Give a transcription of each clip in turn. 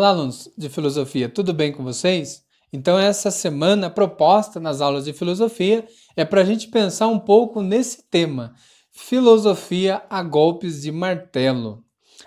Olá, alunos de filosofia, tudo bem com vocês? Então, essa semana, a proposta nas aulas de filosofia é para a gente pensar um pouco nesse tema: filosofia a golpes de martelo,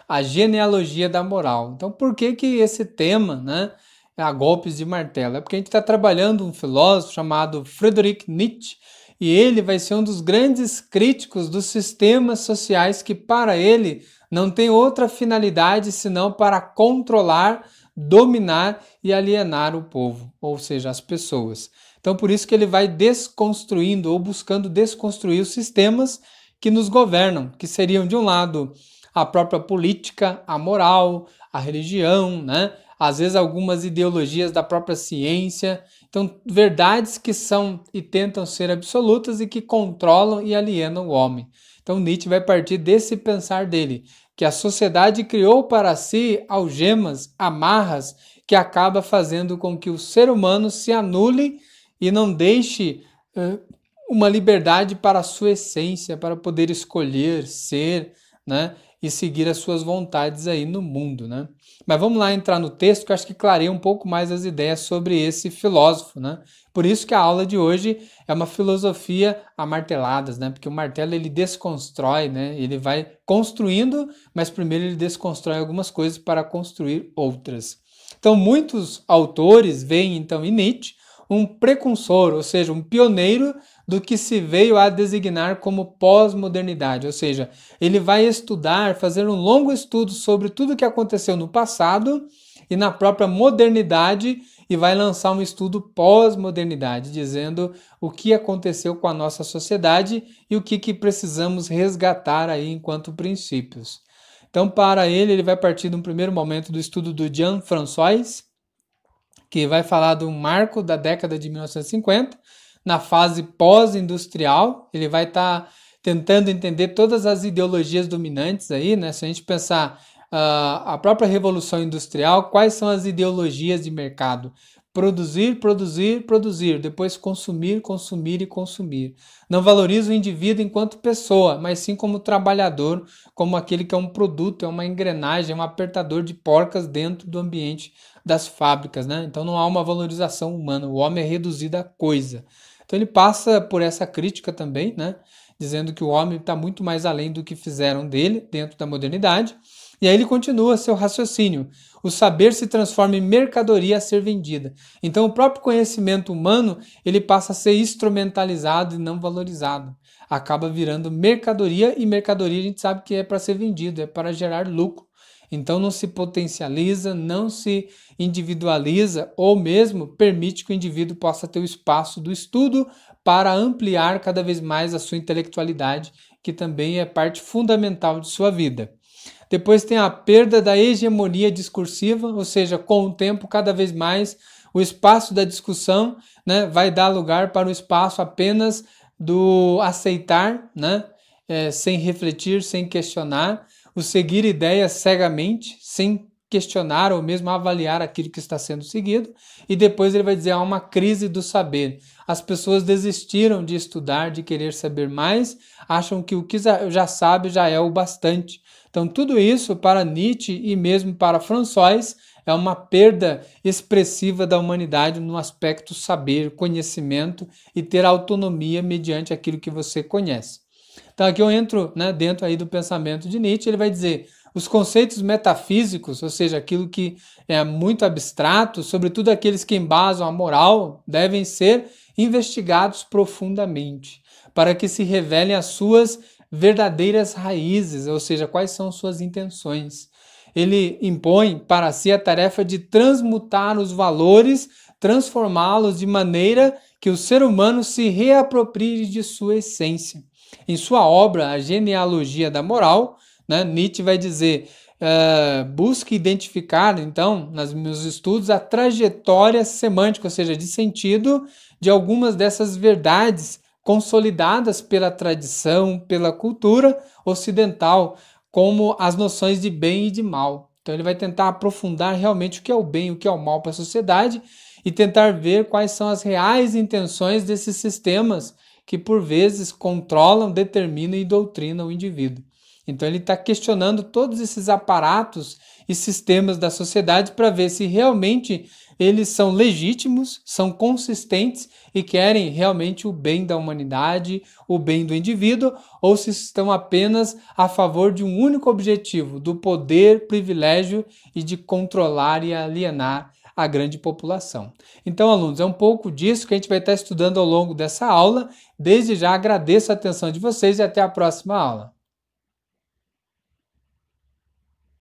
a genealogia da moral. Então, por que esse tema, né, é a golpes de martelo? É porque a gente está trabalhando um filósofo chamado Friedrich Nietzsche e ele vai ser um dos grandes críticos dos sistemas sociais que, para ele, não tem outra finalidade senão para controlar, dominar e alienar o povo, ou seja, as pessoas. Então, por isso que ele vai desconstruindo ou buscando desconstruir os sistemas que nos governam, que seriam, de um lado, a própria política, a moral, a religião, né? Às vezes algumas ideologias da própria ciência. Então, verdades que são e tentam ser absolutas e que controlam e alienam o homem. Então, Nietzsche vai partir desse pensar dele, que a sociedade criou para si algemas, amarras, que acaba fazendo com que o ser humano se anule e não deixe uma liberdade para a sua essência, para poder escolher, ser, né, e seguir as suas vontades aí no mundo, né? Mas vamos lá entrar no texto que eu acho que clareia um pouco mais as ideias sobre esse filósofo, né? Por isso que a aula de hoje é uma filosofia a marteladas, né? Porque o martelo ele desconstrói, né? Ele vai construindo, mas primeiro ele desconstrói algumas coisas para construir outras. Então muitos autores veem então em Nietzsche um precursor, ou seja, um pioneiro do que se veio a designar como pós-modernidade, ou seja, ele vai estudar, fazer um longo estudo sobre tudo o que aconteceu no passado e na própria modernidade e vai lançar um estudo pós-modernidade, dizendo o que aconteceu com a nossa sociedade e o que precisamos resgatar aí enquanto princípios. Então, para ele vai partir de um primeiro momento do estudo do Jean-François, que vai falar do marco da década de 1950, na fase pós-industrial. Ele vai estar tentando entender todas as ideologias dominantes aí, né? Se a gente pensar a própria Revolução Industrial, quais são as ideologias de mercado? Produzir, produzir, produzir, depois consumir, consumir e consumir. Não valoriza o indivíduo enquanto pessoa, mas sim como trabalhador, como aquele que é um produto, é uma engrenagem, é um apertador de porcas dentro do ambiente das fábricas, né? Então não há uma valorização humana, o homem é reduzido a coisa. Então ele passa por essa crítica também, né? Dizendo que o homem está muito mais além do que fizeram dele dentro da modernidade. E aí ele continua seu raciocínio. O saber se transforma em mercadoria a ser vendida. Então o próprio conhecimento humano ele passa a ser instrumentalizado e não valorizado. Acaba virando mercadoria e mercadoria a gente sabe que é para ser vendido, é para gerar lucro. Então não se potencializa, não se individualiza ou mesmo permite que o indivíduo possa ter o espaço do estudo para ampliar cada vez mais a sua intelectualidade, que também é parte fundamental de sua vida. Depois tem a perda da hegemonia discursiva, ou seja, com o tempo cada vez mais o espaço da discussão, né, vai dar lugar para o espaço apenas do aceitar, né, sem refletir, sem questionar, o seguir ideias cegamente, sem questionar ou mesmo avaliar aquilo que está sendo seguido, e depois ele vai dizer há uma crise do saber. As pessoas desistiram de estudar, de querer saber mais, acham que o que já sabe já é o bastante. Então tudo isso para Nietzsche e mesmo para François é uma perda expressiva da humanidade no aspecto saber, conhecimento e ter autonomia mediante aquilo que você conhece. Então aqui eu entro, né, dentro aí do pensamento de Nietzsche, ele vai dizer os conceitos metafísicos, ou seja, aquilo que é muito abstrato, sobretudo aqueles que embasam a moral, devem ser investigados profundamente, para que se revelem as suas verdadeiras raízes, ou seja, quais são suas intenções. Ele impõe para si a tarefa de transmutar os valores, transformá-los de maneira que o ser humano se reaproprie de sua essência. Em sua obra, A Genealogia da Moral, né, Nietzsche vai dizer, busque identificar, então, nos meus estudos, a trajetória semântica, ou seja, de sentido de algumas dessas verdades consolidadas pela tradição, pela cultura ocidental, como as noções de bem e de mal. Então ele vai tentar aprofundar realmente o que é o bem e o que é o mal para a sociedade e tentar ver quais são as reais intenções desses sistemas que por vezes controlam, determinam e doutrinam o indivíduo. Então ele está questionando todos esses aparatos e sistemas da sociedade para ver se realmente eles são legítimos, são consistentes e querem realmente o bem da humanidade, o bem do indivíduo, ou se estão apenas a favor de um único objetivo, do poder, privilégio e de controlar e alienar a grande população. Então, alunos, é um pouco disso que a gente vai estar estudando ao longo dessa aula. Desde já agradeço a atenção de vocês e até a próxima aula.